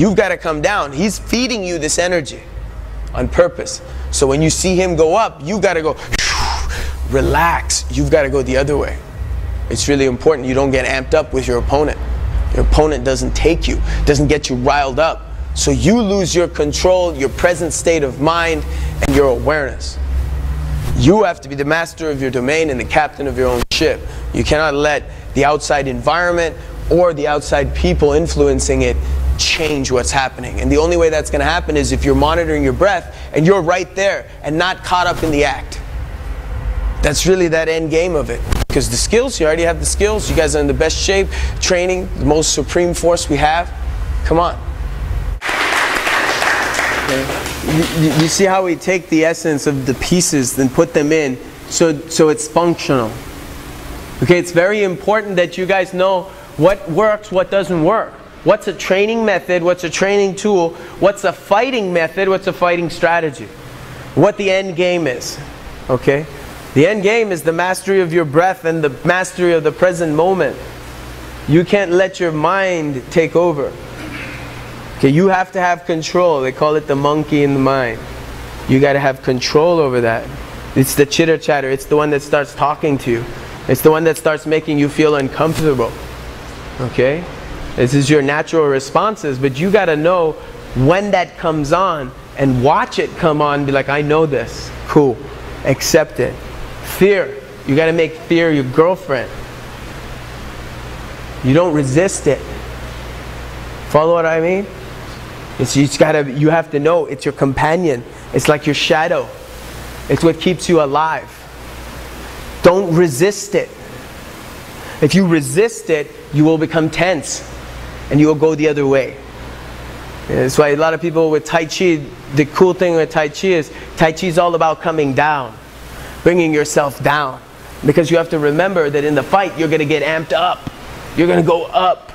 You've got to come down. He's feeding you this energy on purpose. So when you see him go up, you've got to go, relax. You've got to go the other way. It's really important you don't get amped up with your opponent. Your opponent doesn't take you, doesn't get you riled up. So you lose your control, your present state of mind, and your awareness. You have to be the master of your domain and the captain of your own ship. You cannot let the outside environment or the outside people influencing it change what's happening. And the only way that's going to happen is if you're monitoring your breath and you're right there and not caught up in the act. That's really that end game of it. Because the skills, you already have the skills. You guys are in the best shape, training, the most supreme force we have. Come on. Okay. You see how we take the essence of the pieces and put them in so it's functional. Okay, it's very important that you guys know what works, what doesn't work. What's a training method, what's a training tool, what's a fighting method, what's a fighting strategy. What the end game is. Okay? The end game is the mastery of your breath and the mastery of the present moment. You can't let your mind take over. Okay, you have to have control. They call it the monkey in the mind. You got to have control over that. It's the chitter chatter. It's the one that starts talking to you. It's the one that starts making you feel uncomfortable. Okay? This is your natural responses, but you got to know when that comes on and watch it come on. Be like, I know this. Cool. Accept it. Fear. You got to make fear your girlfriend. You don't resist it. Follow what I mean? You have to know it's your companion. It's like your shadow. It's what keeps you alive. Don't resist it. If you resist it, you will become tense and you will go the other way. That's why a lot of people with Tai Chi, the cool thing with Tai Chi is all about coming down, bringing yourself down. Because you have to remember that in the fight, you're going to get amped up. You're going to go up.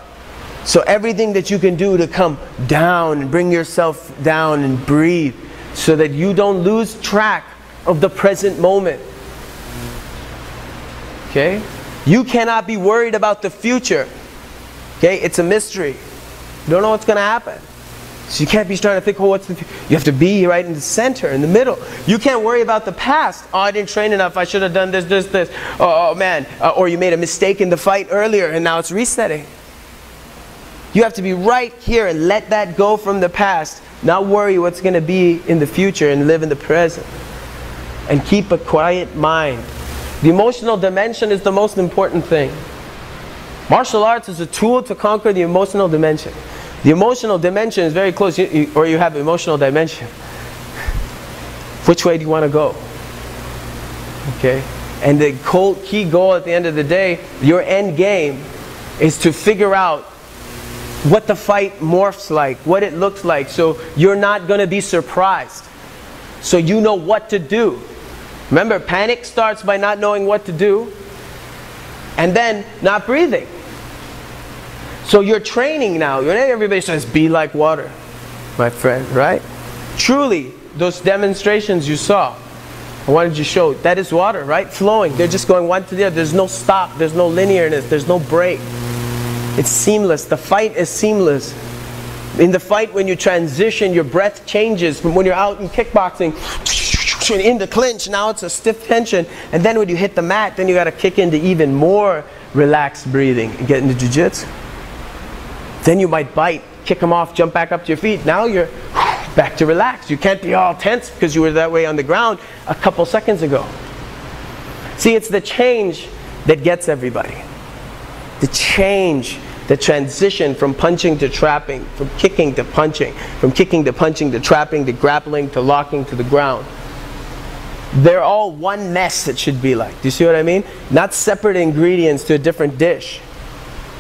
So everything that you can do to come down and bring yourself down and breathe so that you don't lose track of the present moment. Okay? You cannot be worried about the future. Okay? It's a mystery. You don't know what's going to happen. So you can't be trying to think, oh, what's the future? You have to be right in the center, in the middle. You can't worry about the past. Oh, I didn't train enough. I should have done this. Oh man. Or you made a mistake in the fight earlier and now it's resetting. You have to be right here and let that go from the past. Not worry what's going to be in the future and live in the present. And keep a quiet mind. The emotional dimension is the most important thing. Martial arts is a tool to conquer the emotional dimension. The emotional dimension is very close, or you have emotional dimension. Which way do you want to go? Okay? And the key goal at the end of the day, your end game, is to figure out what the fight morphs like, what it looks like, so you're not going to be surprised. So you know what to do. Remember, panic starts by not knowing what to do, and then not breathing. So you're training now. Everybody says, be like water, my friend, right? Truly, those demonstrations you saw, I wanted to show, that is water, right? Flowing. They're just going one to the other. There's no stop. There's no linearness. There's no break. It's seamless. The fight is seamless. In the fight, when you transition, your breath changes from when you're out in kickboxing, in the clinch, now it's a stiff tension. And then when you hit the mat, then you got to kick into even more relaxed breathing and get into jiu-jitsu. Then you might bite, kick them off, jump back up to your feet. Now you're back to relax. You can't be all tense because you were that way on the ground a couple seconds ago. See, it's the change that gets everybody. The change, the transition from punching to trapping, from kicking to punching, from kicking to punching to trapping to grappling to locking to the ground. They're all one mess, it should be like. Do you see what I mean? Not separate ingredients to a different dish.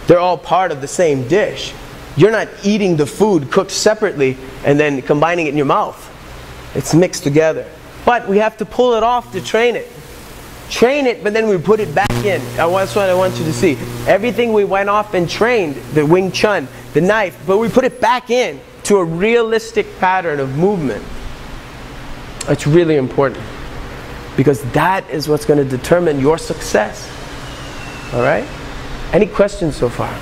They're all part of the same dish. You're not eating the food cooked separately and then combining it in your mouth. It's mixed together. But we have to pull it off to train it. Train it, but then we put it back in. That's what I want you to see. Everything we went off and trained, the Wing Chun, the knife, but we put it back in to a realistic pattern of movement. It's really important. Because that is what's going to determine your success. Alright? Any questions so far?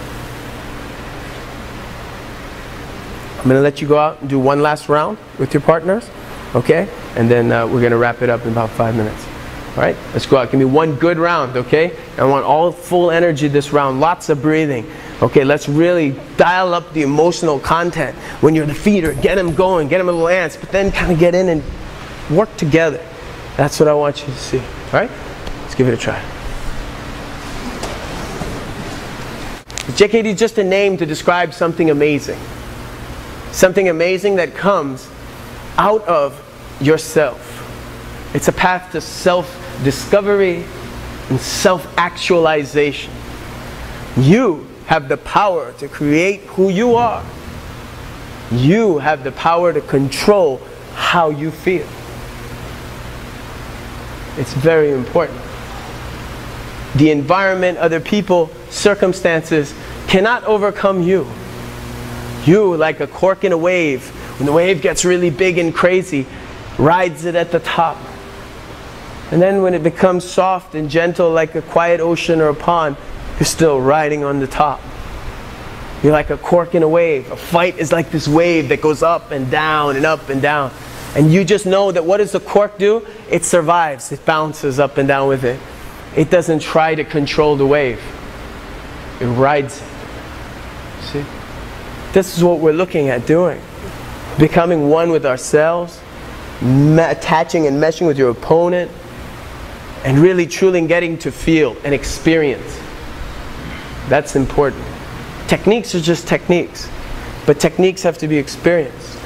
I'm going to let you go out and do one last round with your partners, okay? And then we're going to wrap it up in about 5 minutes. All right, let's go out. Give me one good round, okay? I want all full energy this round, lots of breathing. Okay, let's really dial up the emotional content. When you're the feeder, get them going, get them a little ants, but then kind of get in and work together. That's what I want you to see. All right, let's give it a try. JKD is just a name to describe something amazing. Something amazing that comes out of yourself. It's a path to self-discovery and self-actualization. You have the power to create who you are. You have the power to control how you feel. It's very important. The environment, other people, circumstances cannot overcome you. You, like a cork in a wave, when the wave gets really big and crazy, rides it at the top. And then when it becomes soft and gentle like a quiet ocean or a pond, you're still riding on the top. You're like a cork in a wave. A fight is like this wave that goes up and down and up and down. And you just know that what does the cork do? It survives. It bounces up and down with it. It doesn't try to control the wave. It rides it. See? This is what we're looking at doing. Becoming one with ourselves, attaching and meshing with your opponent, and really truly getting to feel and experience. That's important. Techniques are just techniques, but techniques have to be experienced.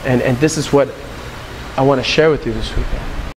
And this is what I want to share with you this weekend.